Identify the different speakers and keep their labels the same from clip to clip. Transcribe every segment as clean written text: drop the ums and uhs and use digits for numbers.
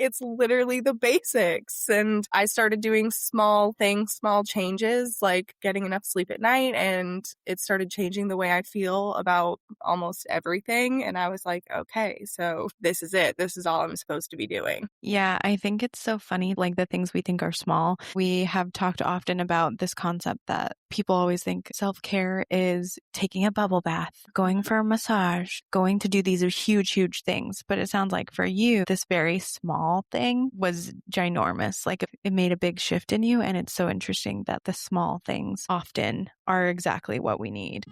Speaker 1: it's literally the basics. And I started doing small things, small changes, like getting enough sleep at night. And it started changing the way I feel about almost everything. And I was like, okay, so this is it. This is all I'm supposed to be doing.
Speaker 2: Yeah, I think it's so funny, like the things we think are small. We have talked often about this concept that people always think self-care is taking a bubble bath, going for a massage, going to do these are huge, huge things. But it sounds like for you, this very small thing was ginormous. Like it made a big shift in you. And it's so interesting that the small things often are exactly what we need.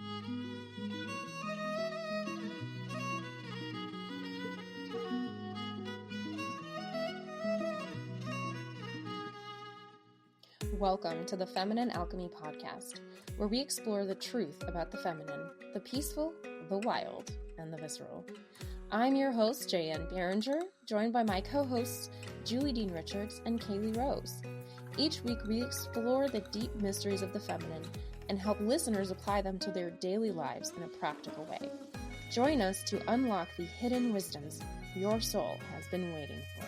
Speaker 3: Welcome to the Feminine Alchemy podcast, where we explore the truth about the feminine, the peaceful, the wild, and the visceral. I'm your host, J.N. Behringer, joined by my co-hosts, Julie Dean Richards and Kaylee Rose. Each week, we explore the deep mysteries of the feminine and help listeners apply them to their daily lives in a practical way. Join us to unlock the hidden wisdoms your soul has been waiting for.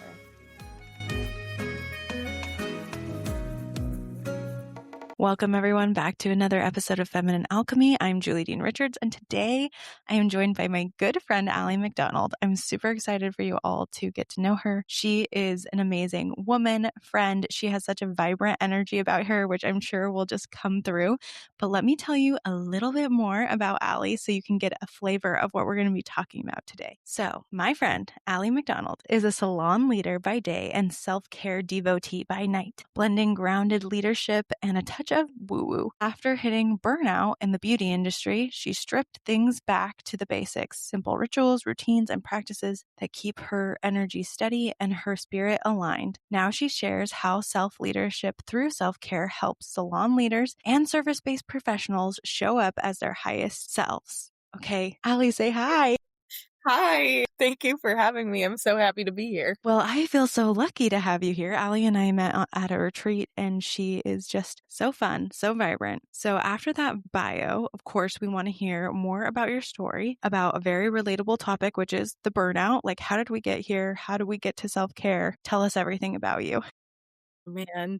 Speaker 2: Welcome everyone back to another episode of Feminine Alchemy. I'm Julie Dean Richards, and today I am joined by my good friend, Allie MacDonald. I'm super excited for you all to get to know her. She is an amazing woman, friend. She has such a vibrant energy about her, which I'm sure will just come through. But let me tell you a little bit more about Allie so you can get a flavor of what we're going to be talking about today. So my friend, Allie MacDonald, is a salon leader by day and self-care devotee by night, blending grounded leadership and a touch of woo-woo. After hitting burnout in the beauty industry, she stripped things back to the basics, simple rituals, routines, and practices that keep her energy steady and her spirit aligned. Now she shares how self-leadership through self-care helps salon leaders and service-based professionals show up as their highest selves. Okay, Allie, say hi.
Speaker 1: Hi, thank you for having me. I'm so happy to be here.
Speaker 2: Well, I feel so lucky to have you here. Allie and I met at a retreat, and she is just so fun, so vibrant. So after that bio, of course, we want to hear more about your story, about a very relatable topic, which is the burnout. Like, how did we get here? How do we get to self-care? Tell us everything about you.
Speaker 1: Man.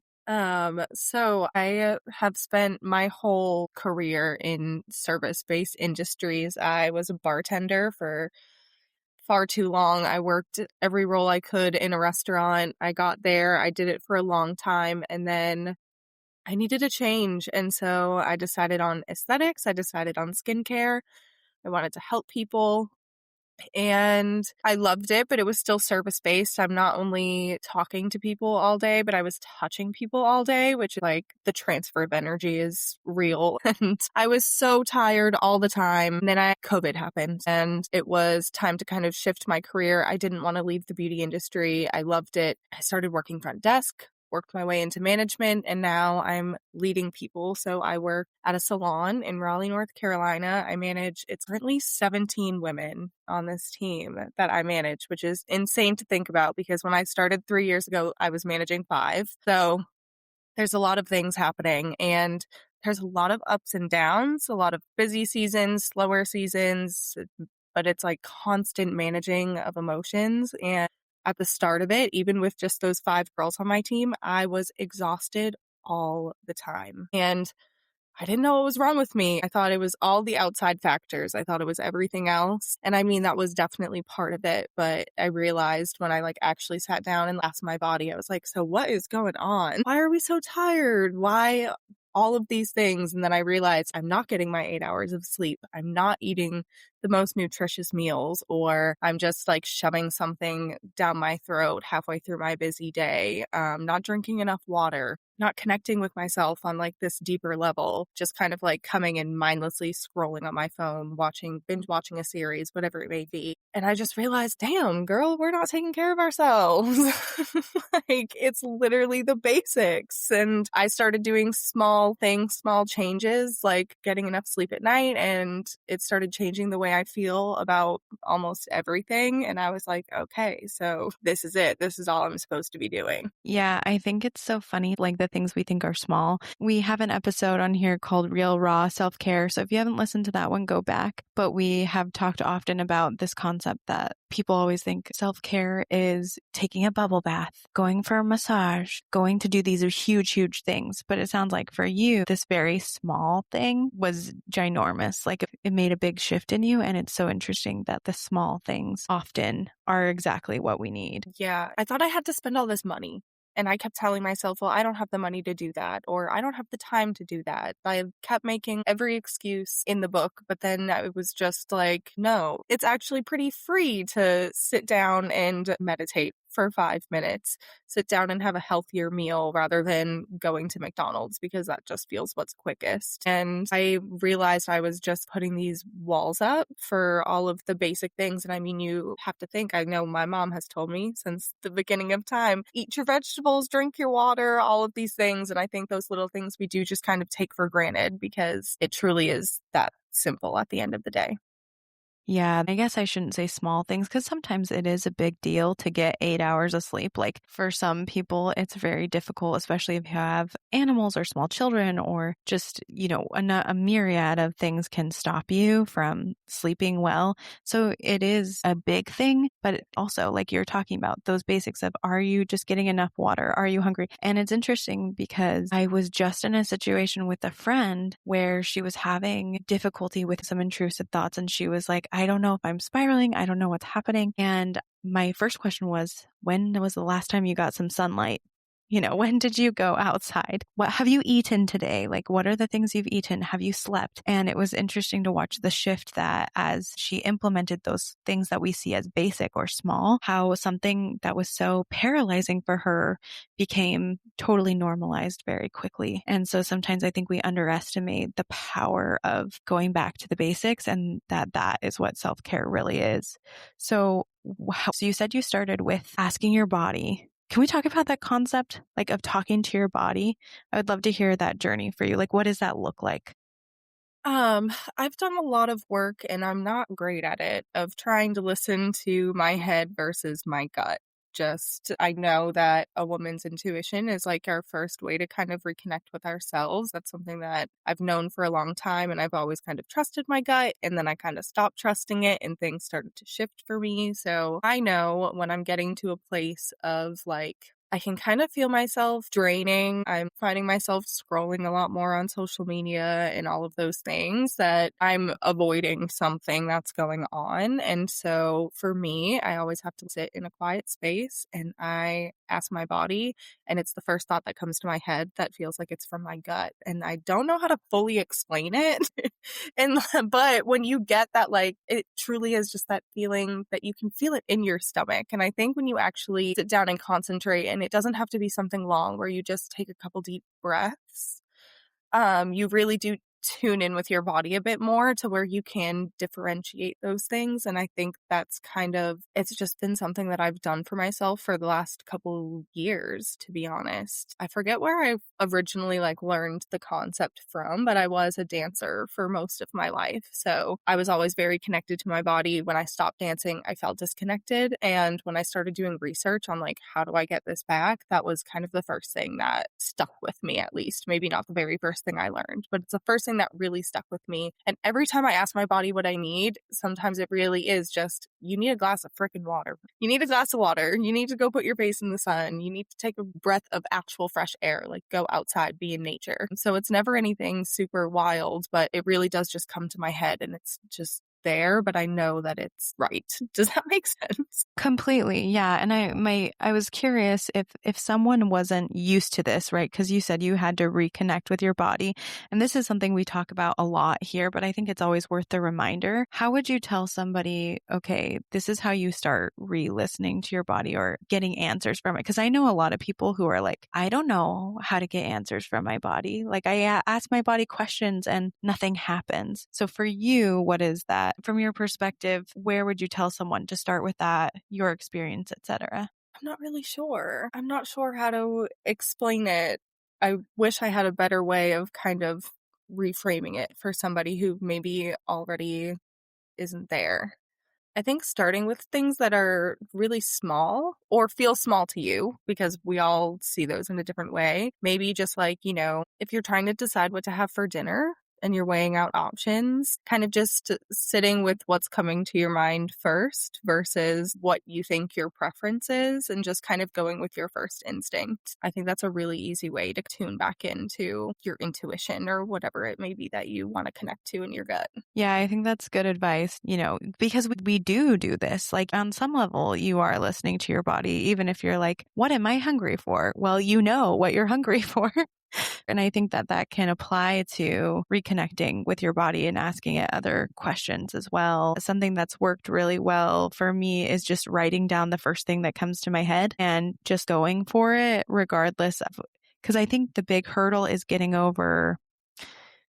Speaker 1: So I have spent my whole career in service-based industries. I was a bartender for far too long. I worked every role I could in a restaurant. I got there, I did it for a long time, and then I needed a change. And so I decided on aesthetics. I decided on skincare. I wanted to help people. And I loved it, but it was still service-based. I'm not only talking to people all day, but I was touching people all day, which like the transfer of energy is real. And I was so tired all the time. And then COVID happened and it was time to kind of shift my career. I didn't want to leave the beauty industry. I loved it. I started working front desk, worked my way into management, and now I'm leading people. So I work at a salon in Raleigh, North Carolina. It's currently 17 women on this team that I manage, which is insane to think about because when I started 3 years ago, I was managing 5. So there's a lot of things happening and there's a lot of ups and downs, a lot of busy seasons, slower seasons, but it's like constant managing of emotions. And at the start of it, even with just those 5 girls on my team, I was exhausted all the time. And I didn't know what was wrong with me. I thought it was all the outside factors. I thought it was everything else. And I mean, that was definitely part of it. But I realized when I actually sat down and asked my body, I was like, so what is going on? Why are we so tired? Why all of these things? And then I realized I'm not getting my 8 hours of sleep. I'm not eating the most nutritious meals, or I'm just shoving something down my throat halfway through my busy day, not drinking enough water, not connecting with myself on this deeper level, just kind of coming and mindlessly scrolling on my phone, binge watching a series, whatever it may be. And I just realized, damn, girl, we're not taking care of ourselves. It's literally the basics. And I started doing small things, small changes, like getting enough sleep at night. And it started changing the way way I feel about almost everything. And I was like, okay, so this is it. This is all I'm supposed to be doing.
Speaker 2: Yeah, I think it's so funny, like the things we think are small. We have an episode on here called Real Raw Self-Care. So if you haven't listened to that one, go back. But we have talked often about this concept that people always think self-care is taking a bubble bath, going for a massage, going to do these huge, huge things. But it sounds like for you, this very small thing was ginormous. Like it made a big shift in you. And it's so interesting that the small things often are exactly what we need.
Speaker 1: Yeah, I thought I had to spend all this money. And I kept telling myself, well, I don't have the money to do that, or I don't have the time to do that. I kept making every excuse in the book, but then it was just like, no, it's actually pretty free to sit down and meditate for 5 minutes, sit down and have a healthier meal rather than going to McDonald's, because that just feels what's quickest. And I realized I was just putting these walls up for all of the basic things. And I mean, you have to think, I know my mom has told me since the beginning of time, eat your vegetables, drink your water, all of these things. And I think those little things we do just kind of take for granted, because it truly is that simple at the end of the day.
Speaker 2: Yeah, I guess I shouldn't say small things because sometimes it is a big deal to get 8 hours of sleep. Like for some people, it's very difficult, especially if you have animals or small children, or just, a myriad of things can stop you from sleeping well. So it is a big thing, but also like you're talking about those basics of, are you just getting enough water? Are you hungry? And it's interesting because I was just in a situation with a friend where she was having difficulty with some intrusive thoughts, and she was like, I don't know if I'm spiraling. I don't know what's happening. And my first question was, when was the last time you got some sunlight? When did you go outside? What have you eaten today? Like, what are the things you've eaten? Have you slept? And it was interesting to watch the shift that as she implemented those things that we see as basic or small, how something that was so paralyzing for her became totally normalized very quickly. And so sometimes I think we underestimate the power of going back to the basics, and that is what self-care really is. So you said you started with asking your body. Can we talk about that concept, like of talking to your body? I would love to hear that journey for you. Like, what does that look like?
Speaker 1: I've done a lot of work, and I'm not great at it, of trying to listen to my head versus my gut. I know that a woman's intuition is like our first way to kind of reconnect with ourselves. That's something that I've known for a long time, and I've always kind of trusted my gut, and then I kind of stopped trusting it and things started to shift for me. So I know when I'm getting to a place of like, I can kind of feel myself draining. I'm finding myself scrolling a lot more on social media and all of those things, that I'm avoiding something that's going on. And so for me, I always have to sit in a quiet space and I ask my body, and it's the first thought that comes to my head that feels like it's from my gut. And I don't know how to fully explain it. But when you get that, like, it truly is just that feeling that you can feel it in your stomach. And I think when you actually sit down and concentrate, and it doesn't have to be something long where you just take a couple deep breaths, you really do tune in with your body a bit more to where you can differentiate those things. And I think it's just been something that I've done for myself for the last couple years, to be honest. I forget where I originally learned the concept from, but I was a dancer for most of my life. So I was always very connected to my body. When I stopped dancing, I felt disconnected. And when I started doing research on how do I get this back, that was kind of the first thing that stuck with me, at least. Maybe not the very first thing I learned, but it's the first thing that really stuck with me. And every time I ask my body what I need, sometimes it really is just, you need a glass of freaking water. You need a glass of water. You need to go put your face in the sun. You need to take a breath of actual fresh air, go outside, be in nature. So it's never anything super wild, but it really does just come to my head, and it's just there, but I know that it's right. Does that make sense?
Speaker 2: Completely. Yeah. And I was curious if someone wasn't used to this, right? Because you said you had to reconnect with your body. And this is something we talk about a lot here, but I think it's always worth the reminder. How would you tell somebody, okay, this is how you start re-listening to your body or getting answers from it? Because I know a lot of people who are like, I don't know how to get answers from my body. I ask my body questions and nothing happens. So for you, what is that? From your perspective, where would you tell someone to start with that, your experience, etc.?
Speaker 1: I'm not really sure. I'm not sure how to explain it. I wish I had a better way of kind of reframing it for somebody who maybe already isn't there. I think starting with things that are really small or feel small to you, because we all see those in a different way. Maybe just like, if you're trying to decide what to have for dinner and you're weighing out options, kind of just sitting with what's coming to your mind first versus what you think your preference is and just kind of going with your first instinct. I think that's a really easy way to tune back into your intuition or whatever it may be that you want to connect to in your gut.
Speaker 2: Yeah, I think that's good advice, because we do this. Like on some level, you are listening to your body, even if you're like, what am I hungry for? Well, you know what you're hungry for. And I think that can apply to reconnecting with your body and asking it other questions as well. Something that's worked really well for me is just writing down the first thing that comes to my head and just going for it regardless of, because I think the big hurdle is getting over,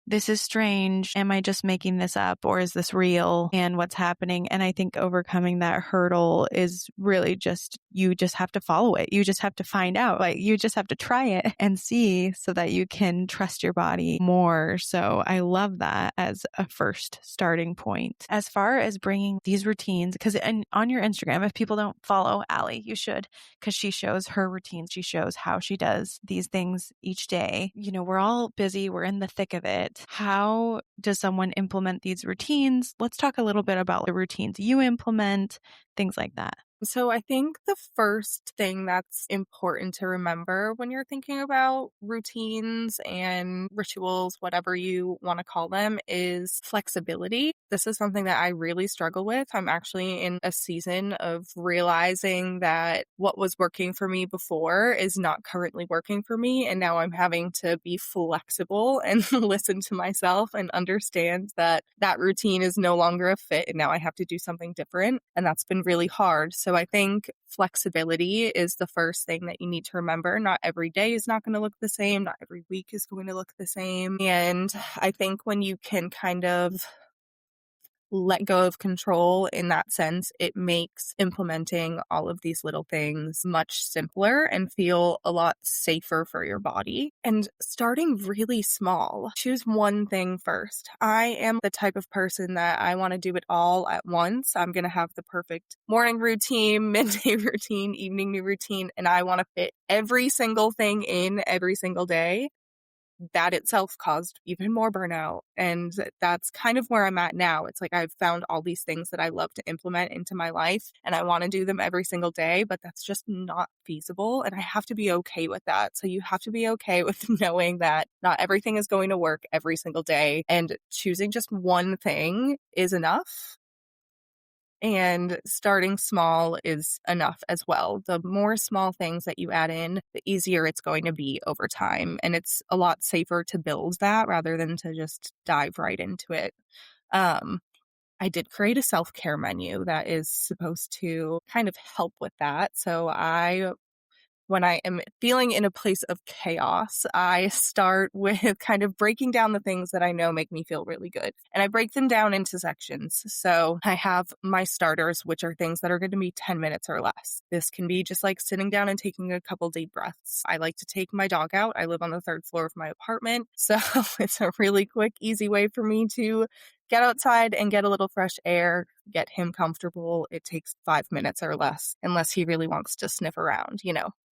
Speaker 2: this is strange. Am I just making this up or is this real? And what's happening? And I think overcoming that hurdle is really just, you just have to follow it. You just have to find out, like you just have to try it and see so that you can trust your body more. So I love that as a first starting point. As far as bringing these routines, because on your Instagram, if people don't follow Allie, you should, because she shows her routines. She shows how she does these things each day. We're all busy. We're in the thick of it. How does someone implement these routines? Let's talk a little bit about the routines you implement, things like that.
Speaker 1: So I think the first thing that's important to remember when you're thinking about routines and rituals, whatever you want to call them, is flexibility. This is something that I really struggle with. I'm actually in a season of realizing that what was working for me before is not currently working for me. And now I'm having to be flexible and listen to myself and understand that that routine is no longer a fit. And now I have to do something different. And that's been really hard. So I think flexibility is the first thing that you need to remember. Not every day is not going to look the same. Not every week is going to look the same. And I think when you can kind of let go of control in that sense, it makes implementing all of these little things much simpler and feel a lot safer for your body. And starting really small, choose one thing first. I am the type of person that I want to do it all at once. I'm going to have the perfect morning routine, midday routine, evening routine, and I want to fit every single thing in every single day. That itself caused even more burnout. And that's kind of where I'm at now. It's like I've found all these things that I love to implement into my life and I want to do them every single day, but that's just not feasible. And I have to be okay with that. So you have to be okay with knowing that not everything is going to work every single day, and choosing just one thing is enough. And starting small is enough as well. The more small things that you add in, the easier it's going to be over time. And it's a lot safer to build that rather than to just dive right into it. I did create a self-care menu that is supposed to kind of help with that. So when I am feeling in a place of chaos, I start with kind of breaking down the things that I know make me feel really good. And I break them down into sections. So I have my starters, which are things that are going to be 10 minutes or less. This can be just like sitting down and taking a couple deep breaths. I like to take my dog out. I live on the third floor of my apartment. So it's a really quick, easy way for me to get outside and get a little fresh air, get him comfortable. It takes 5 minutes or less, unless he really wants to sniff around,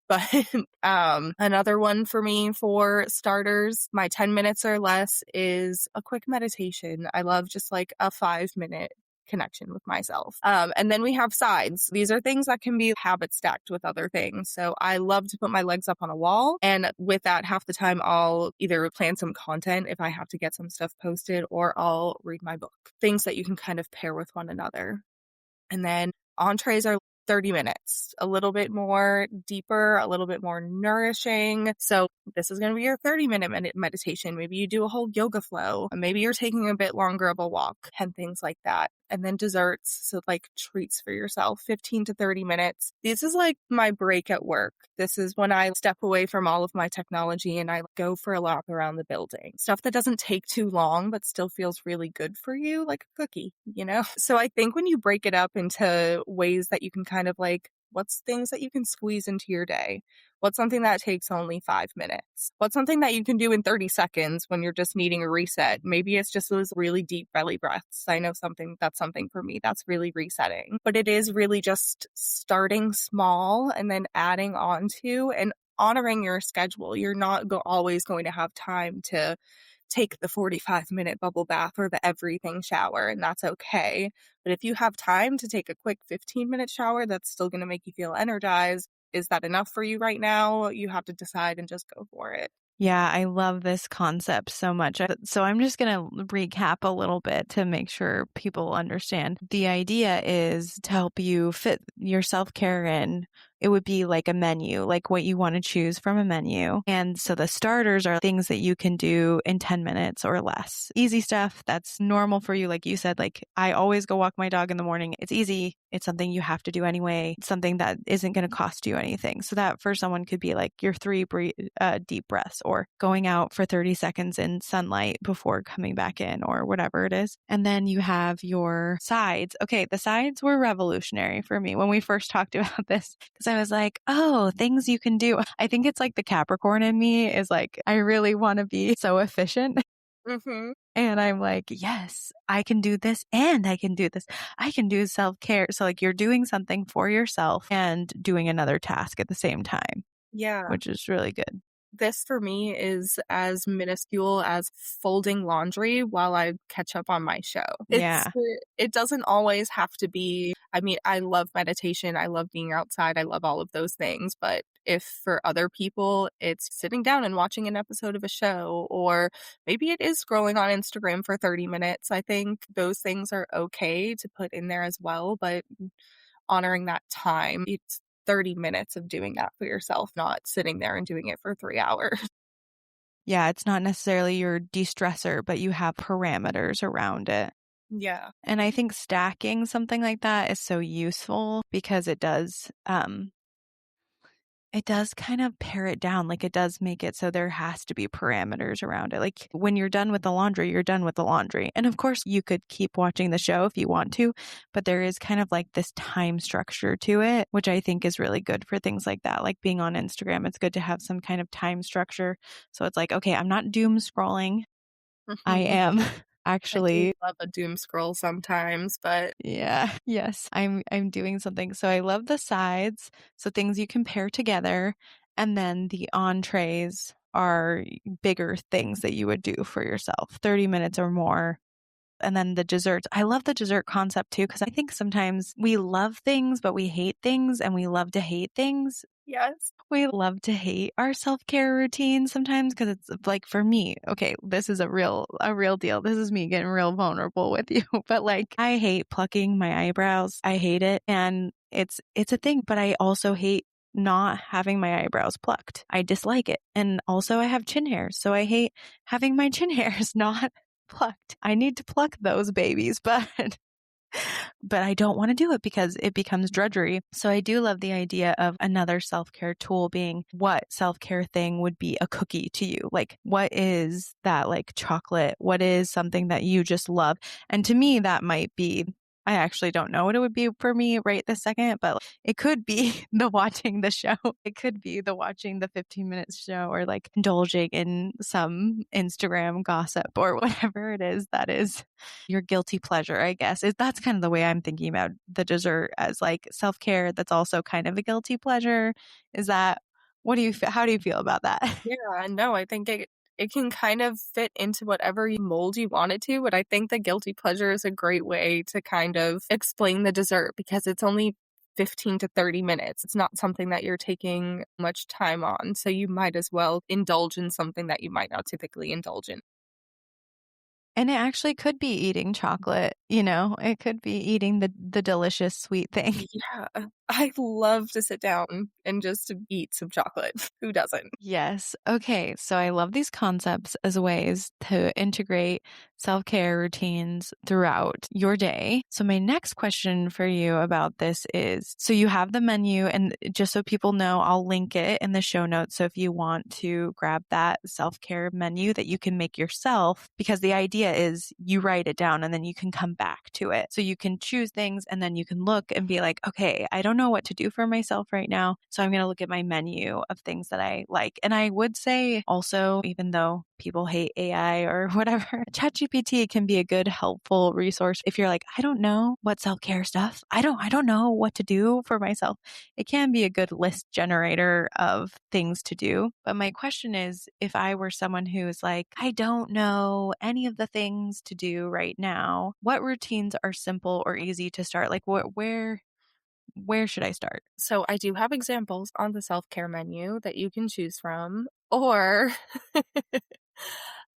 Speaker 1: But another one for me for starters, my 10 minutes or less is a quick meditation. I love just like a 5-minute connection with myself. And then we have sides. These are things that can be habit stacked with other things. So I love to put my legs up on a wall. And with that, half the time I'll either plan some content if I have to get some stuff posted, or I'll read my book. Things that you can kind of pair with one another. And then entrees are 30 minutes, a little bit more deeper, a little bit more nourishing. So this is going to be your 30-minute meditation. Maybe you do a whole yoga flow. Maybe you're taking a bit longer of a walk and things like that. And then desserts, so like treats for yourself, 15 to 30 minutes. This is like my break at work. This is when I step away from all of my technology and I go for a lap around the building. Stuff that doesn't take too long, but still feels really good for you, like a cookie, So I think when you break it up into ways that you can kind of like What's things that you can squeeze into your day? What's something that takes only 5 minutes? What's something that you can do in 30 seconds when you're just needing a reset? Maybe it's just those really deep belly breaths. I know that's something for me that's really resetting. But it is really just starting small and then adding on to and honoring your schedule. You're not always going to have time to take the 45-minute bubble bath or the everything shower, and that's okay. But if you have time to take a quick 15-minute shower that's still going to make you feel energized, is that enough for you right now? You have to decide and just go for it.
Speaker 2: Yeah, I love this concept so much. So I'm just going to recap a little bit to make sure people understand. The idea is to help you fit your self-care in. It would be like a menu, like what you want to choose from a menu. And so the starters are things that you can do in 10 minutes or less. Easy stuff that's normal for you. Like you said, like I always go walk my dog in the morning. It's easy. It's something you have to do anyway. It's something that isn't going to cost you anything. So that for someone could be like your 3 deep breaths or going out for 30 seconds in sunlight before coming back in or whatever it is. And then you have your sides. Okay, the sides were revolutionary for me when we first talked about this. I was like, oh, things you can do. I think it's like the Capricorn in me is like, I really want to be so efficient.
Speaker 1: Mm-hmm.
Speaker 2: And I'm like, yes, I can do this and I can do this. I can do self-care. So like you're doing something for yourself and doing another task at the same time.
Speaker 1: Yeah.
Speaker 2: Which is really good.
Speaker 1: This for me is as minuscule as folding laundry while I catch up on my show.
Speaker 2: Yeah.
Speaker 1: It doesn't always have to be, I mean, I love meditation. I love being outside. I love all of those things. But if for other people, it's sitting down and watching an episode of a show, or maybe it is scrolling on Instagram for 30 minutes, I think those things are okay to put in there as well. But honoring that time, it's 30 minutes of doing that for yourself, not sitting there and doing it for 3 hours.
Speaker 2: Yeah, it's not necessarily your de-stressor, but you have parameters around it.
Speaker 1: Yeah.
Speaker 2: And I think stacking something like that is so useful because it does kind of pare it down. Like it does make it so there has to be parameters around it. Like when you're done with the laundry, you're done with the laundry. And of course you could keep watching the show if you want to, but there is kind of like this time structure to it, which I think is really good for things like that. Like being on Instagram, it's good to have some kind of time structure. So it's like, okay, I'm not doom scrolling. I am actually.
Speaker 1: I do love a doom scroll sometimes, but
Speaker 2: yeah, yes, I'm doing something. So I love the sides, so things you can pair together, and then the entrees are bigger things that you would do for yourself, 30 minutes or more. And then the desserts. I love the dessert concept too, because I think sometimes we love things, but we hate things, and we love to hate things.
Speaker 1: yes.
Speaker 2: We love to hate our self-care routine sometimes because it's like for me, okay, this is a real deal. This is me getting real vulnerable with you. But like I hate plucking my eyebrows. I hate it. And it's a thing, but I also hate not having my eyebrows plucked. I dislike it. And also I have chin hairs. So I hate having my chin hairs not plucked. I need to pluck those babies, but I don't want to do it because it becomes drudgery. So I do love the idea of another self-care tool being what self-care thing would be a cookie to you? Like what is that like chocolate? What is something that you just love? And to me, that might be, I actually don't know what it would be for me right this second, but it could be the watching the show. It could be the watching the 15-minute show or like indulging in some Instagram gossip or whatever it is that is your guilty pleasure, I guess. That's kind of the way I'm thinking about the dessert as like self-care that's also kind of a guilty pleasure. Is that, how do you feel about that?
Speaker 1: Yeah, no, I think it can kind of fit into whatever mold you want it to, but I think the guilty pleasure is a great way to kind of explain the dessert because it's only 15 to 30 minutes. It's not something that you're taking much time on, so you might as well indulge in something that you might not typically indulge in.
Speaker 2: And it actually could be eating chocolate, it could be eating the delicious sweet thing.
Speaker 1: Yeah, I love to sit down and just eat some chocolate. Who doesn't?
Speaker 2: Yes. Okay. So I love these concepts as ways to integrate self-care routines throughout your day. So my next question for you about this is, so you have the menu, and just so people know, I'll link it in the show notes. So if you want to grab that self-care menu that you can make yourself, because the idea is you write it down and then you can come back to it. So you can choose things and then you can look and be like, okay, I don't don't know what to do for myself right now. So I'm going to look at my menu of things that I like. And I would say also, even though people hate AI or whatever, ChatGPT can be a good, helpful resource. If you're like, I don't know what self-care stuff, I don't know what to do for myself. It can be a good list generator of things to do. But my question is, if I were someone who's like, I don't know any of the things to do right now, what routines are simple or easy to start? Like where should I start?
Speaker 1: So I do have examples on the self-care menu that you can choose from, or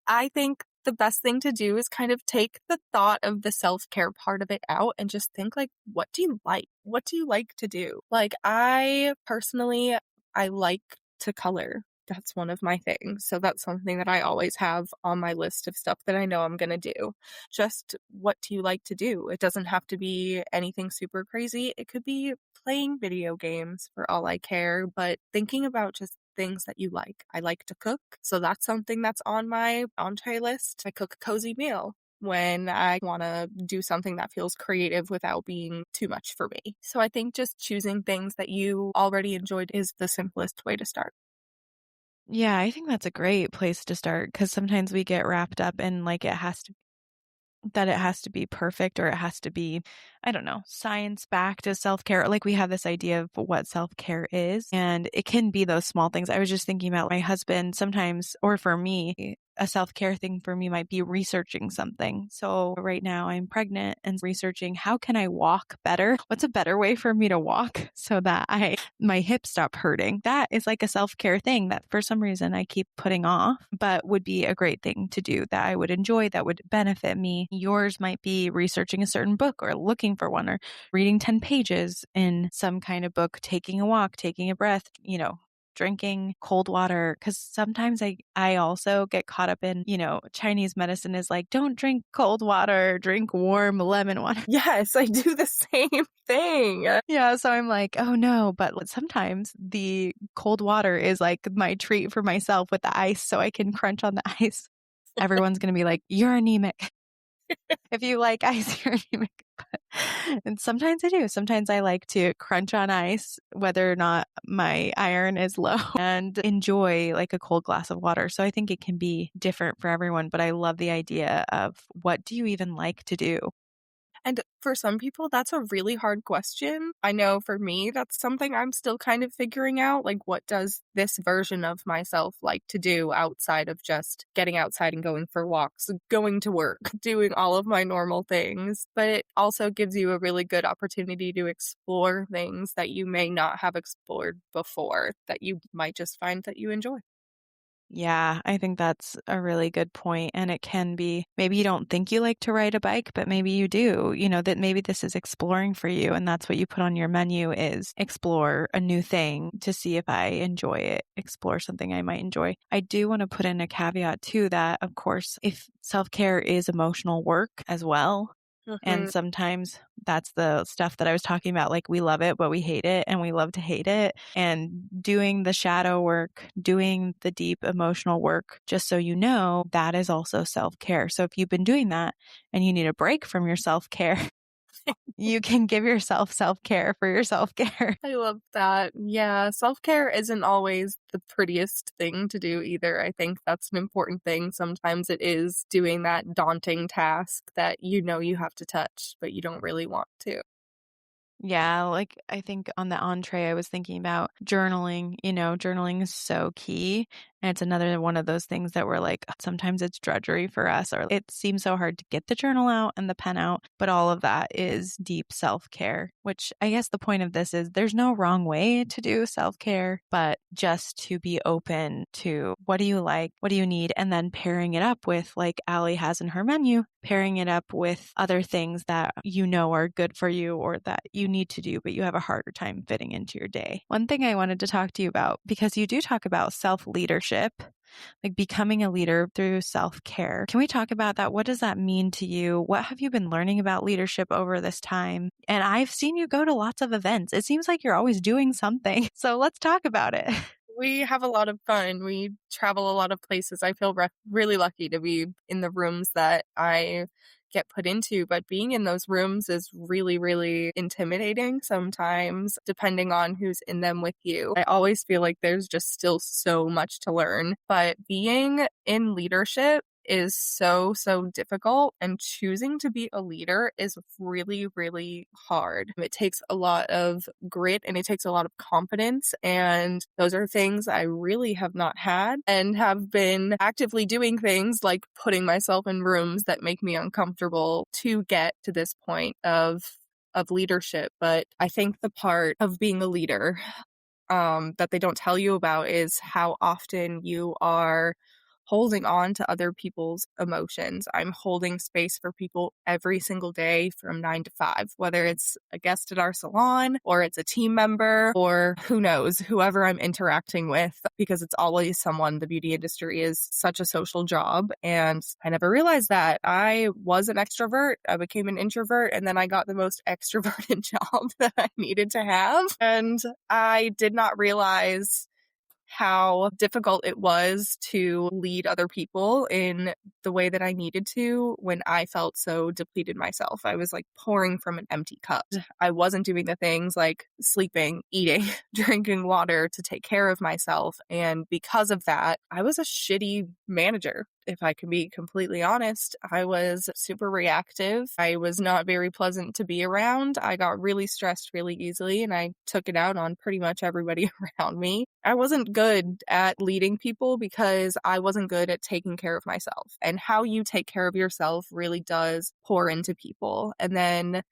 Speaker 1: I think the best thing to do is kind of take the thought of the self-care part of it out and just think like, what do you like? What do you like to do? Like I personally, I like to color. That's one of my things. So that's something that I always have on my list of stuff that I know I'm going to do. Just what do you like to do? It doesn't have to be anything super crazy. It could be playing video games for all I care, but thinking about just things that you like. I like to cook, so that's something that's on my entree list. I cook a cozy meal when I want to do something that feels creative without being too much for me. So I think just choosing things that you already enjoyed is the simplest way to start.
Speaker 2: Yeah, I think that's a great place to start because sometimes we get wrapped up in like it has to be perfect or it has to be, I don't know, science backed as self-care. Like we have this idea of what self-care is, and it can be those small things. I was just thinking about my husband sometimes, or for me, a self-care thing for me might be researching something. So right now I'm pregnant and researching how can I walk better? What's a better way for me to walk so that my hips stop hurting? That is like a self-care thing that for some reason I keep putting off, but would be a great thing to do that I would enjoy, that would benefit me. Yours might be researching a certain book or looking for one or reading 10 pages in some kind of book, taking a walk, taking a breath, drinking cold water. Cause sometimes I also get caught up in, Chinese medicine is like, don't drink cold water, drink warm lemon water.
Speaker 1: Yes, I do the same thing.
Speaker 2: Yeah. So I'm like, oh no. But sometimes the cold water is like my treat for myself with the ice so I can crunch on the ice. Everyone's going to be like, you're anemic. If you like ice, you're anemic. And sometimes I do. Sometimes I like to crunch on ice, whether or not my iron is low, and enjoy like a cold glass of water. So I think it can be different for everyone, but I love the idea of what do you even like to do?
Speaker 1: And for some people, that's a really hard question. I know for me, that's something I'm still kind of figuring out. Like, what does this version of myself like to do outside of just getting outside and going for walks, going to work, doing all of my normal things? But it also gives you a really good opportunity to explore things that you may not have explored before that you might just find that you enjoy.
Speaker 2: Yeah, I think that's a really good point. And it can be maybe you don't think you like to ride a bike, but maybe you do, that maybe this is exploring for you. And that's what you put on your menu is explore a new thing to see if I enjoy it, explore something I might enjoy. I do want to put in a caveat too that, of course, if self-care is emotional work as well, and
Speaker 1: Mhm.
Speaker 2: sometimes that's the stuff that I was talking about. Like we love it, but we hate it and we love to hate it. And doing the shadow work, doing the deep emotional work, just so you know, that is also self-care. So if you've been doing that and you need a break from your self-care, you can give yourself self-care for your self-care.
Speaker 1: I love that. Yeah, self-care isn't always the prettiest thing to do either. I think that's an important thing. Sometimes it is doing that daunting task that you know you have to touch, but you don't really want to.
Speaker 2: Yeah, like I think on the entree, I was thinking about journaling. Journaling is so key. And it's another one of those things that we're like, sometimes it's drudgery for us, or it seems so hard to get the journal out and the pen out. But all of that is deep self care, which I guess the point of this is there's no wrong way to do self care, but just to be open to what do you like? What do you need? And then pairing it up with, like Allie has in her menu, pairing it up with other things that are good for you or that you need to do, but you have a harder time fitting into your day. One thing I wanted to talk to you about, because you do talk about self-leadership, like becoming a leader through self-care. Can we talk about that? What does that mean to you? What have you been learning about leadership over this time? And I've seen you go to lots of events. It seems like you're always doing something. So let's talk about it.
Speaker 1: We have a lot of fun. We travel a lot of places. I feel really lucky to be in the rooms that I get put into, but being in those rooms is really, really intimidating sometimes, depending on who's in them with you. I always feel like there's just still so much to learn, but being in leadership is so, so difficult, and choosing to be a leader is really, really hard. It takes a lot of grit and it takes a lot of confidence, and those are things I really have not had, and have been actively doing things like putting myself in rooms that make me uncomfortable to get to this point of leadership. But I think the part of being a leader that they don't tell you about is how often you are holding on to other people's emotions. I'm holding space for people every single day from 9 to 5, whether it's a guest at our salon or it's a team member or who knows, whoever I'm interacting with, because it's always someone. The beauty industry is such a social job. And I never realized that. I was an extrovert. I became an introvert, and then I got the most extroverted job that I needed to have. And I did not realize how difficult it was to lead other people in the way that I needed to when I felt so depleted myself. I was like pouring from an empty cup. I wasn't doing the things like sleeping, eating, drinking water to take care of myself. And because of that, I was a shitty manager. If I can be completely honest, I was super reactive. I was not very pleasant to be around. I got really stressed really easily, and I took it out on pretty much everybody around me. I wasn't good at leading people because I wasn't good at taking care of myself. And how you take care of yourself really does pour into people. And then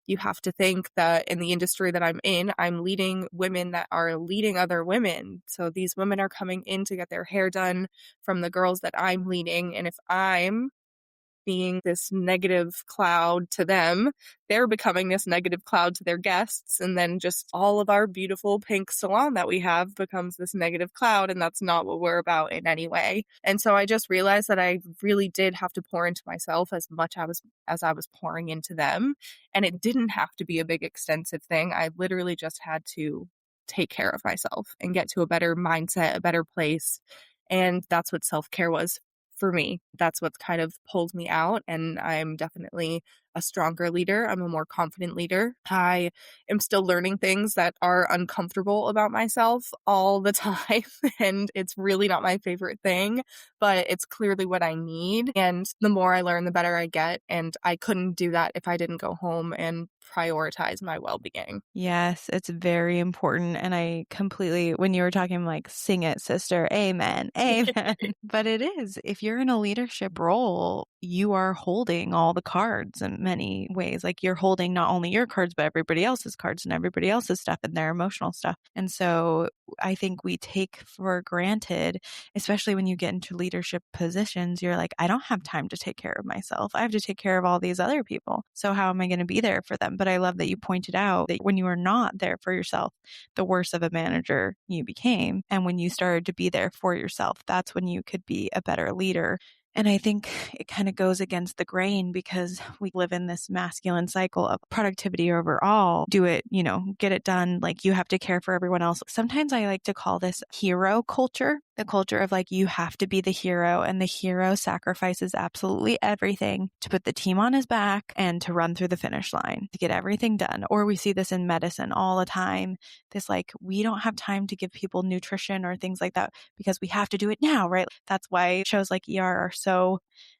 Speaker 1: you have to think that in the industry that I'm in, I'm leading women that are leading other women. So these women are coming in to get their hair done from the girls that I'm leading. And if I'm being this negative cloud to them, they're becoming this negative cloud to their guests. And then just all of our beautiful pink salon that we have becomes this negative cloud. And that's not what we're about in any way. And so I just realized that I really did have to pour into myself as much as I was pouring into them. And it didn't have to be a big, extensive thing. I literally just had to take care of myself and get to a better mindset, a better place. And that's what self-care was for me. That's what's kind of pulled me out. And I'm definitely a stronger leader. I'm a more confident leader. I am still learning things that are uncomfortable about myself all the time. And it's really not my favorite thing, but it's clearly what I need. And the more I learn, the better I get. And I couldn't do that if I didn't go home and prioritize my well-being.
Speaker 2: Yes, it's very important. And I completely, when you were talking, like, sing it, sister, amen, amen. But it is, if you're in a leadership role, you are holding all the cards in many ways. Like, you're holding not only your cards, but everybody else's cards and everybody else's stuff and their emotional stuff. And so I think we take for granted, especially when you get into leadership positions, you're like, I don't have time to take care of myself. I have to take care of all these other people. So how am I going to be there for them? But I love that you pointed out that when you were not there for yourself, the worse of a manager you became. And when you started to be there for yourself, that's when you could be a better leader. And I think it kind of goes against the grain because we live in this masculine cycle of productivity overall. Do it, get it done. Like, you have to care for everyone else. Sometimes I like to call this hero culture, the culture of like, you have to be the hero, and the hero sacrifices absolutely everything to put the team on his back and to run through the finish line to get everything done. Or we see this in medicine all the time. This, like, we don't have time to give people nutrition or things like that because we have to do it now, right? That's why shows like ER are so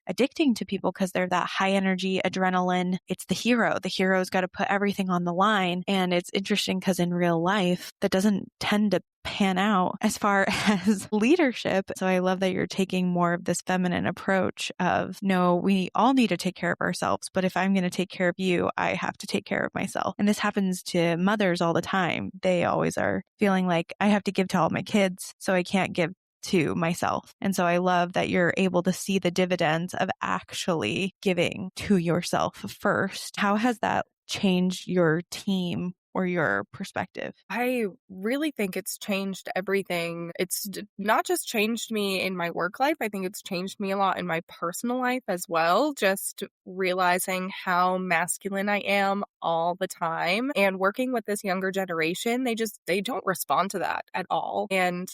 Speaker 2: addicting to people, because they're that high energy adrenaline. It's the hero. The hero's got to put everything on the line. And it's interesting because in real life, that doesn't tend to pan out as far as leadership. So I love that you're taking more of this feminine approach of, no, we all need to take care of ourselves. But if I'm going to take care of you, I have to take care of myself. And this happens to mothers all the time. They always are feeling like, I have to give to all my kids, so I can't give to myself. And so I love that you're able to see the dividends of actually giving to yourself first. How has that changed your team or your perspective?
Speaker 1: I really think it's changed everything. It's not just changed me in my work life. I think it's changed me a lot in my personal life as well. Just realizing how masculine I am all the time, and working with this younger generation, they don't respond to that at all. And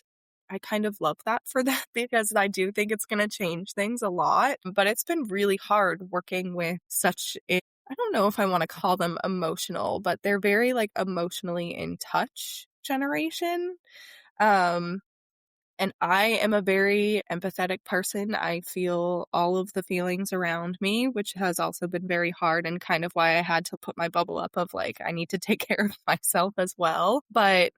Speaker 1: I kind of love that for them because I do think it's going to change things a lot. But it's been really hard working with I don't know if I want to call them emotional, but they're very like emotionally in touch generation. Um, and I am a very empathetic person. I feel all of the feelings around me, which has also been very hard and kind of why I had to put my bubble up of like, I need to take care of myself as well. But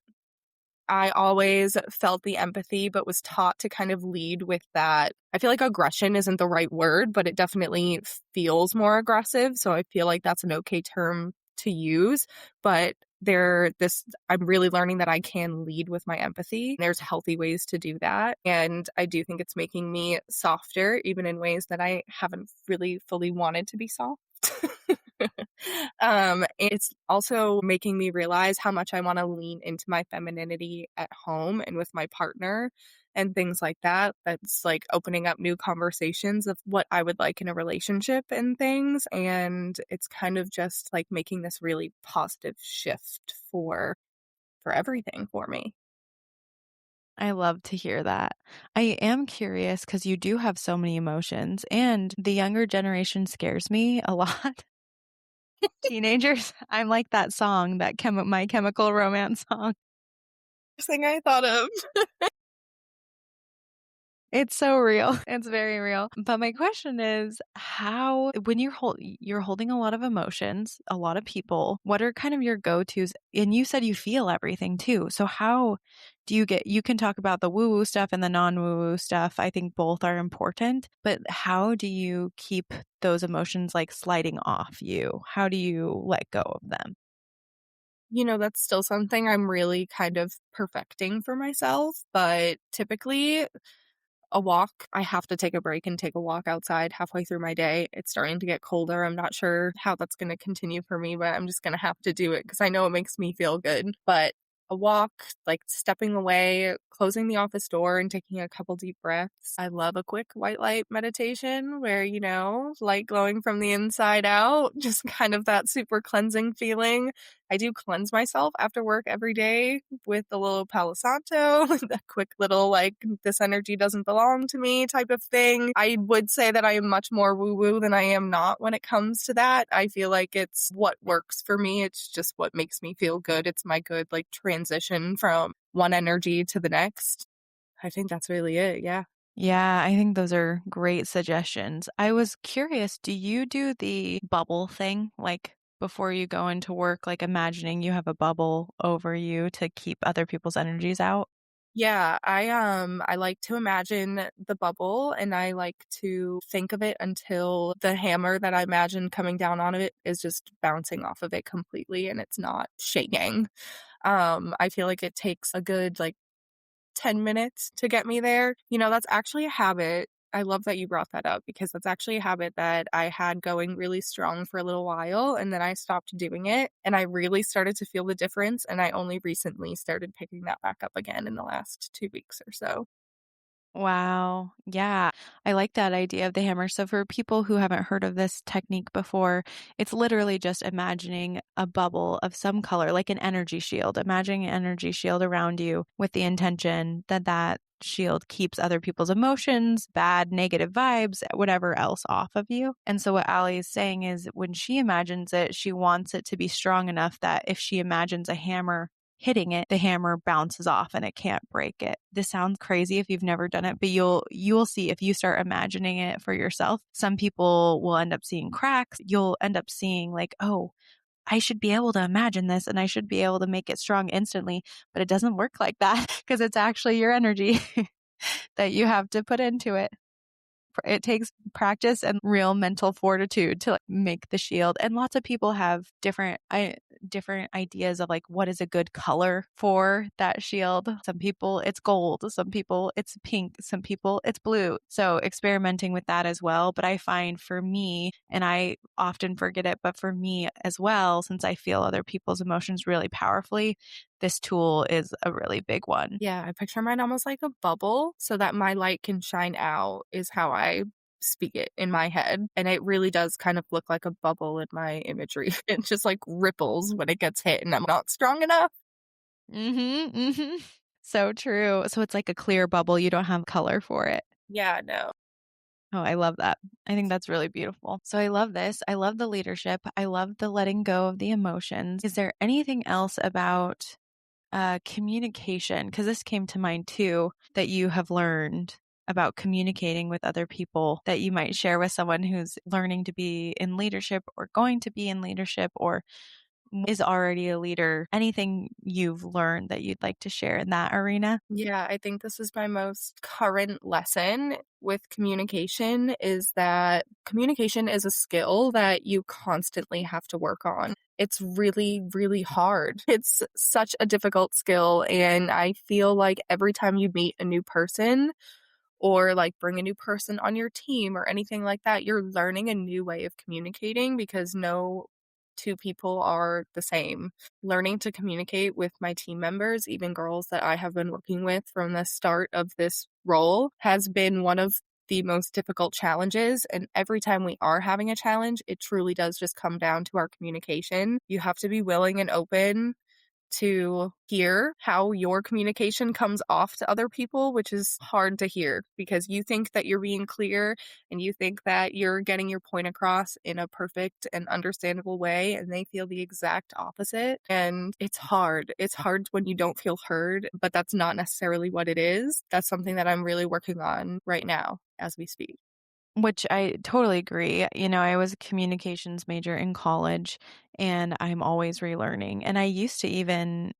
Speaker 1: I always felt the empathy, but was taught to kind of lead with that. I feel like aggression isn't the right word, but it definitely feels more aggressive. So I feel like that's an okay term to use. But I'm really learning that I can lead with my empathy. There's healthy ways to do that. And I do think it's making me softer, even in ways that I haven't really fully wanted to be soft. It's also making me realize how much I want to lean into my femininity at home and with my partner and things like that. That's like opening up new conversations of what I would like in a relationship and things. And it's kind of just like making this really positive shift for everything for me.
Speaker 2: I love to hear that. I am curious because you do have so many emotions, and the younger generation scares me a lot. Teenagers, I'm like that song, My Chemical Romance song.
Speaker 1: First thing I thought of.
Speaker 2: It's so real. It's very real. But my question is, how when you're holding a lot of emotions, a lot of people, what are kind of your go-tos? And you said you feel everything too. So how do you can talk about the woo-woo stuff and the non-woo-woo stuff. I think both are important, but how do you keep those emotions like sliding off you? How do you let go of them?
Speaker 1: That's still something I'm really kind of perfecting for myself, but typically a walk. I have to take a break and take a walk outside halfway through my day. It's starting to get colder. I'm not sure how that's going to continue for me, but I'm just going to have to do it because I know it makes me feel good. But a walk, like stepping away, closing the office door and taking a couple deep breaths. I love a quick white light meditation where, light glowing from the inside out, just kind of that super cleansing feeling. I do cleanse myself after work every day with a little Palo Santo, that quick little, like, this energy doesn't belong to me type of thing. I would say that I am much more woo-woo than I am not when it comes to that. I feel like it's what works for me. It's just what makes me feel good. It's my good, like, transition from one energy to the next. I think that's really it. Yeah.
Speaker 2: Yeah, I think those are great suggestions. I was curious, do you do the bubble thing? Like before you go into work, like imagining you have a bubble over you to keep other people's energies out?
Speaker 1: Yeah, I like to imagine the bubble and I like to think of it until the hammer that I imagine coming down on it is just bouncing off of it completely and it's not shaking. I feel like it takes a good like 10 minutes to get me there. That's actually a habit. I love that you brought that up because that's actually a habit that I had going really strong for a little while and then I stopped doing it and I really started to feel the difference and I only recently started picking that back up again in the last 2 weeks or so.
Speaker 2: Wow. Yeah. I like that idea of the hammer. So for people who haven't heard of this technique before, it's literally just imagining a bubble of some color, like an energy shield. Imagining an energy shield around you with the intention that that shield keeps other people's emotions, bad, negative vibes, whatever else off of you. And so what Allie is saying is when she imagines it, she wants it to be strong enough that if she imagines a hammer hitting it, the hammer bounces off and it can't break it. This sounds crazy if you've never done it, but you'll see if you start imagining it for yourself. Some people will end up seeing cracks. You'll end up seeing like, oh, I should be able to imagine this and I should be able to make it strong instantly, but it doesn't work like that because it's actually your energy that you have to put into it. It takes practice and real mental fortitude to like, make the shield. And lots of people have different ideas of like what is a good color for that shield. Some people it's gold, some people it's pink, some people it's blue. So experimenting with that as well. But I find for me, and I often forget it, but for me as well, since I feel other people's emotions really powerfully, this tool is a really big one.
Speaker 1: Yeah, I picture mine almost like a bubble so that my light can shine out is how I speak it in my head. And it really does kind of look like a bubble in my imagery. It just like ripples when it gets hit and I'm not strong enough.
Speaker 2: Mm-hmm. Mm-hmm. So true. So it's like a clear bubble. You don't have color for it.
Speaker 1: Yeah, no.
Speaker 2: Oh, I love that. I think that's really beautiful. So I love this. I love the leadership. I love the letting go of the emotions. Is there anything else about communication? Because this came to mind too, that you have learned about communicating with other people that you might share with someone who's learning to be in leadership or going to be in leadership or is already a leader. Anything you've learned that you'd like to share in that arena?
Speaker 1: Yeah, I think this is my most current lesson with communication is that communication is a skill that you constantly have to work on. It's really, really hard. It's such a difficult skill. And I feel like every time you meet a new person, or like bring a new person on your team or anything like that, you're learning a new way of communicating because no two people are the same. Learning to communicate with my team members, even girls that I have been working with from the start of this role, has been one of the most difficult challenges. And every time we are having a challenge, it truly does just come down to our communication. You have to be willing and open to hear how your communication comes off to other people, which is hard to hear because you think that you're being clear and you think that you're getting your point across in a perfect and understandable way, and they feel the exact opposite. And it's hard. It's hard when you don't feel heard, but that's not necessarily what it is. That's something that I'm really working on right now as we speak.
Speaker 2: Which I totally agree. I was a communications major in college and I'm always relearning. And I used to even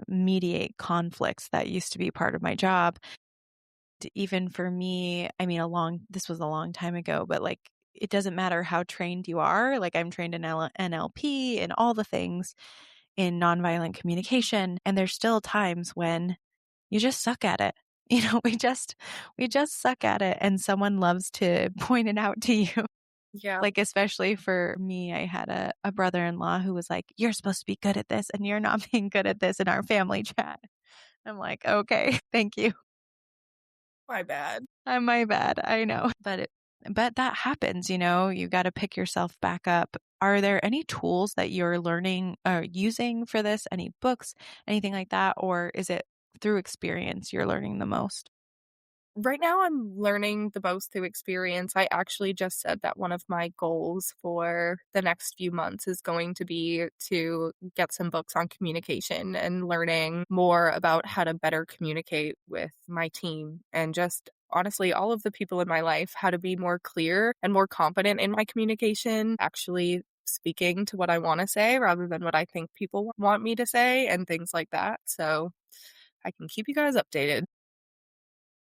Speaker 2: mediate conflicts that used to be part of my job. Even for me, I mean, this was a long time ago, but like, it doesn't matter how trained you are. Like, I'm trained in NLP and all the things in nonviolent communication. And there's still times when you just suck at it. We just suck at it and someone loves to point it out to you.
Speaker 1: Yeah.
Speaker 2: Like, especially for me, I had a brother-in-law who was like, "You're supposed to be good at this and you're not being good at this in our family chat." I'm like, "Okay, thank you."
Speaker 1: My bad.
Speaker 2: My bad. I know. But that happens, you got to pick yourself back up. Are there any tools that you're learning or using for this? Any books, anything like that? Or is it through experience you're learning the most?
Speaker 1: Right now, I'm learning the most through experience. I actually just said that one of my goals for the next few months is going to be to get some books on communication and learning more about how to better communicate with my team and just honestly all of the people in my life, how to be more clear and more confident in my communication, actually speaking to what I want to say rather than what I think people want me to say and things like that. So I can keep you guys updated.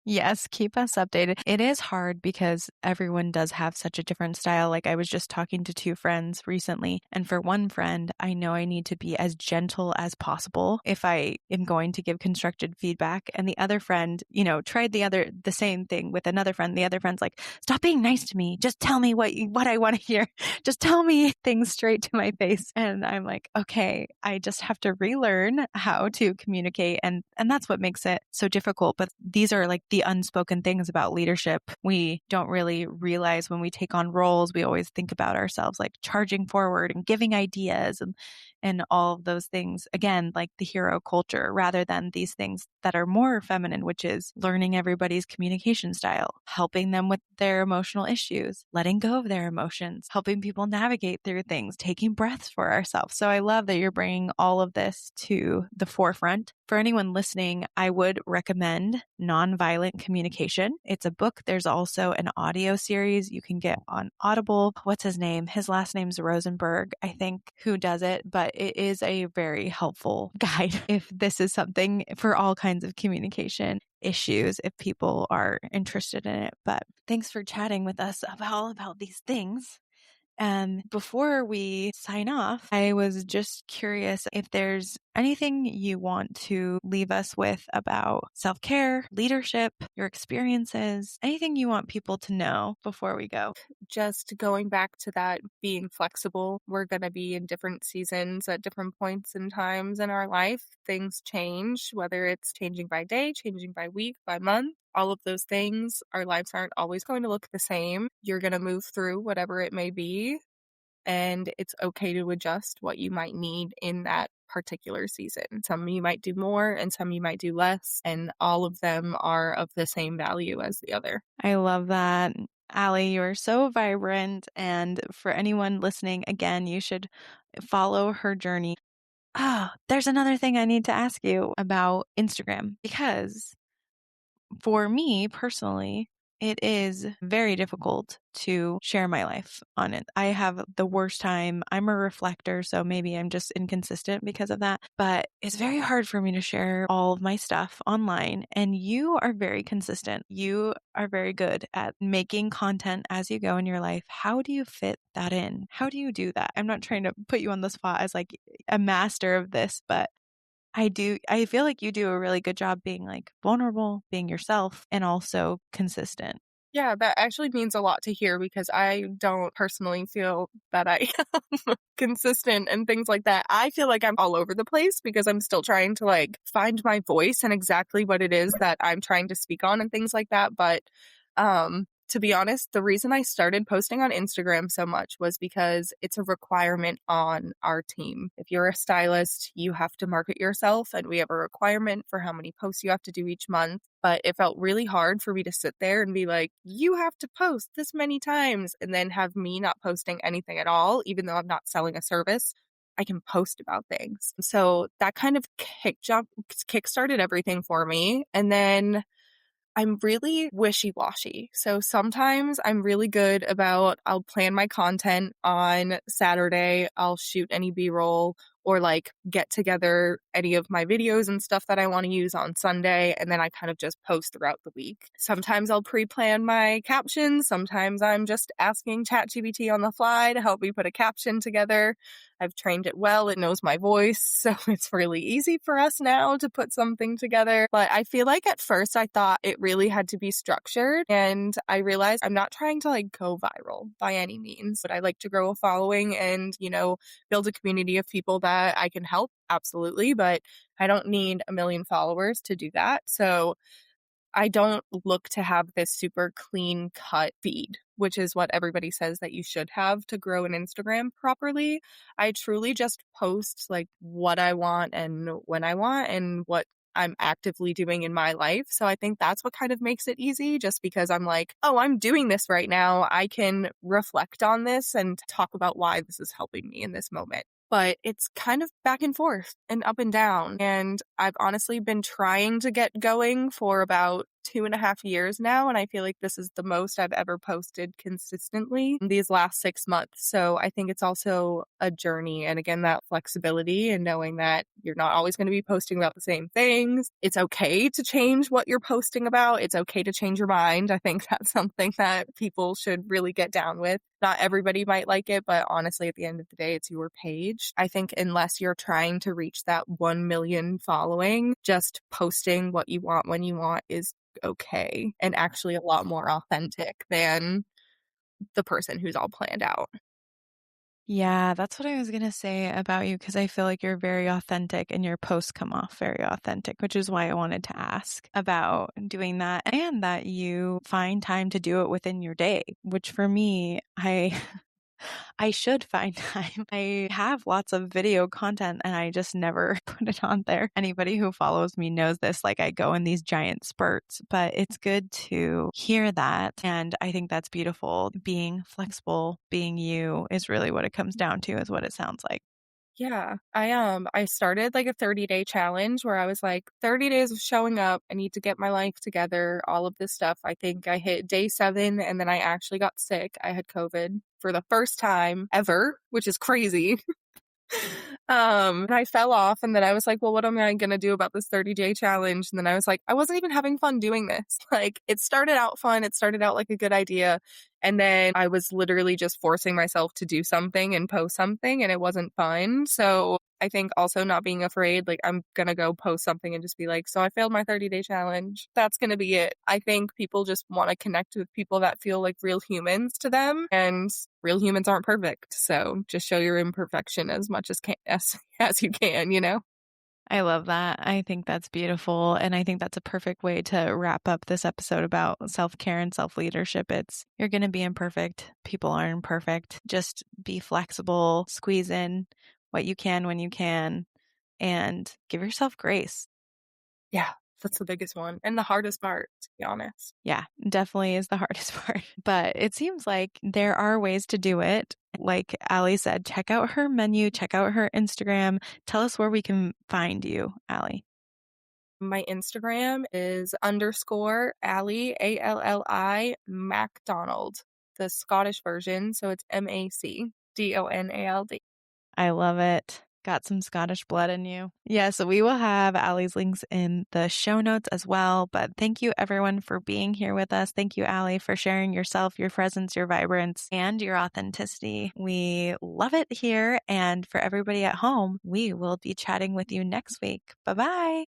Speaker 2: Yes, keep us updated. It is hard because everyone does have such a different style. Like I was just talking to two friends recently, and for one friend, I know I need to be as gentle as possible if I am going to give constructive feedback. And the other friend, tried the same thing with another friend. The other friend's like, "Stop being nice to me. Just tell me what I want to hear. Just tell me things straight to my face." And I'm like, "Okay, I just have to relearn how to communicate." And that's what makes it so difficult. But these are like the unspoken things about leadership. We don't really realize when we take on roles, we always think about ourselves like charging forward and giving ideas and all of those things. Again, like the hero culture, rather than these things that are more feminine, which is learning everybody's communication style, helping them with their emotional issues, letting go of their emotions, helping people navigate through things, taking breaths for ourselves. So I love that you're bringing all of this to the forefront. For anyone listening, I would recommend Nonviolent Communication. It's a book. There's also an audio series you can get on Audible. What's his name? His last name's Rosenberg, I think, who does it, but it is a very helpful guide if this is something for all kinds of communication issues, if people are interested in it. But thanks for chatting with us about these things. And before we sign off, I was just curious if there's anything you want to leave us with about self-care, leadership, your experiences, anything you want people to know before we go.
Speaker 1: Just going back to that being flexible, we're going to be in different seasons at different points in times in our life. Things change, whether it's changing by day, changing by week, by month, all of those things. Our lives aren't always going to look the same. You're going to move through whatever it may be. and it's okay to adjust what you might need in that particular season. Some you might do more and some you might do less, and all of them are of the same value as the other.
Speaker 2: I love that. Allie, you are so vibrant. And for anyone listening, again, you should follow her journey. There's another thing I need to ask you about Instagram, because for me personally, it is very difficult to share my life on it. I have the worst time. I'm a reflector, so maybe I'm just inconsistent because of that. But it's very hard for me to share all of my stuff online. And you are very consistent. You are very good at making content as you go in your life. How do you fit that in? How do you do that? I'm not trying to put you on the spot as like a master of this, but I feel like you do a really good job being like vulnerable, being yourself, and also consistent.
Speaker 1: Yeah, that actually means a lot to hear because I don't personally feel that I am consistent and things like that. I feel like I'm all over the place because I'm still trying to like find my voice and exactly what it is that I'm trying to speak on and things like that. But to be honest, the reason I started posting on Instagram so much was because it's a requirement on our team. If you're a stylist, you have to market yourself, and we have a requirement for how many posts you have to do each month. But it felt really hard for me to sit there and be like, you have to post this many times, and then have me not posting anything at all, even though I'm not selling a service. I can post about things. So that kind of kickstarted everything for me. And then I'm really wishy-washy. So sometimes I'm really good about, I'll plan my content on Saturday, I'll shoot any B-roll or like get together any of my videos and stuff that I want to use on Sunday, and then I kind of just post throughout the week. Sometimes I'll pre-plan my captions. Sometimes I'm just asking ChatGPT on the fly to help me put a caption together. I've trained it well. It knows my voice, so it's really easy for us now to put something together. But I feel like at first I thought it really had to be structured, and I realized I'm not trying to like go viral by any means, but I like to grow a following and, build a community of people that I can help. Absolutely. But I don't need 1 million followers to do that. So I don't look to have this super clean cut feed, which is what everybody says that you should have to grow an Instagram properly. I truly just post like what I want and when I want and what I'm actively doing in my life. So I think that's what kind of makes it easy, just because I'm like, oh, I'm doing this right now. I can reflect on this and talk about why this is helping me in this moment. But it's kind of back and forth and up and down. And I've honestly been trying to get going for about 2.5 years now. And I feel like this is the most I've ever posted consistently in these last 6 months. So I think it's also a journey. And again, that flexibility and knowing that you're not always going to be posting about the same things. It's okay to change what you're posting about. It's okay to change your mind. I think that's something that people should really get down with. Not everybody might like it, but honestly, at the end of the day, it's your page. I think unless you're trying to reach that 1 million following, just posting what you want when you want is okay and actually a lot more authentic than the person who's all planned out.
Speaker 2: Yeah, that's what I was going to say about you, because I feel like you're very authentic and your posts come off very authentic, which is why I wanted to ask about doing that, and that you find time to do it within your day, which for me, I should find time. I have lots of video content and I just never put it on there. Anybody who follows me knows this. Like, I go in these giant spurts, but it's good to hear that. And I think that's beautiful. Being flexible, being you is really what it comes down to, is what it sounds like.
Speaker 1: Yeah, I started like a 30-day challenge where I was like 30 days of showing up. I need to get my life together, all of this stuff. I think I hit day 7 and then I actually got sick. I had COVID for the first time ever, which is crazy. And I fell off, and then I was like, well, what am I going to do about this 30-day challenge? And then I was like, I wasn't even having fun doing this. Like, it started out fun. It started out like a good idea. And then I was literally just forcing myself to do something and post something, and it wasn't fun. So I think also not being afraid, like, I'm going to go post something and just be like, so I failed my 30-day challenge. That's going to be it. I think people just want to connect with people that feel like real humans to them, and real humans aren't perfect. So just show your imperfection as much as you can,
Speaker 2: I love that. I think that's beautiful. And I think that's a perfect way to wrap up this episode about self-care and self-leadership. It's you're going to be imperfect. People are imperfect. Just be flexible, squeeze in what you can when you can, and give yourself grace.
Speaker 1: Yeah, that's the biggest one and the hardest part, to be honest.
Speaker 2: Yeah, definitely is the hardest part. But it seems like there are ways to do it. Like Allie said, check out her menu, check out her Instagram. Tell us where we can find you, Allie.
Speaker 1: My Instagram is _ Allie, ALLI, MacDonald, the Scottish version. So it's MacDonald.
Speaker 2: I love it. Got some Scottish blood in you. Yeah, so we will have Allie's links in the show notes as well. But thank you, everyone, for being here with us. Thank you, Allie, for sharing yourself, your presence, your vibrance, and your authenticity. We love it here. And for everybody at home, we will be chatting with you next week. Bye-bye.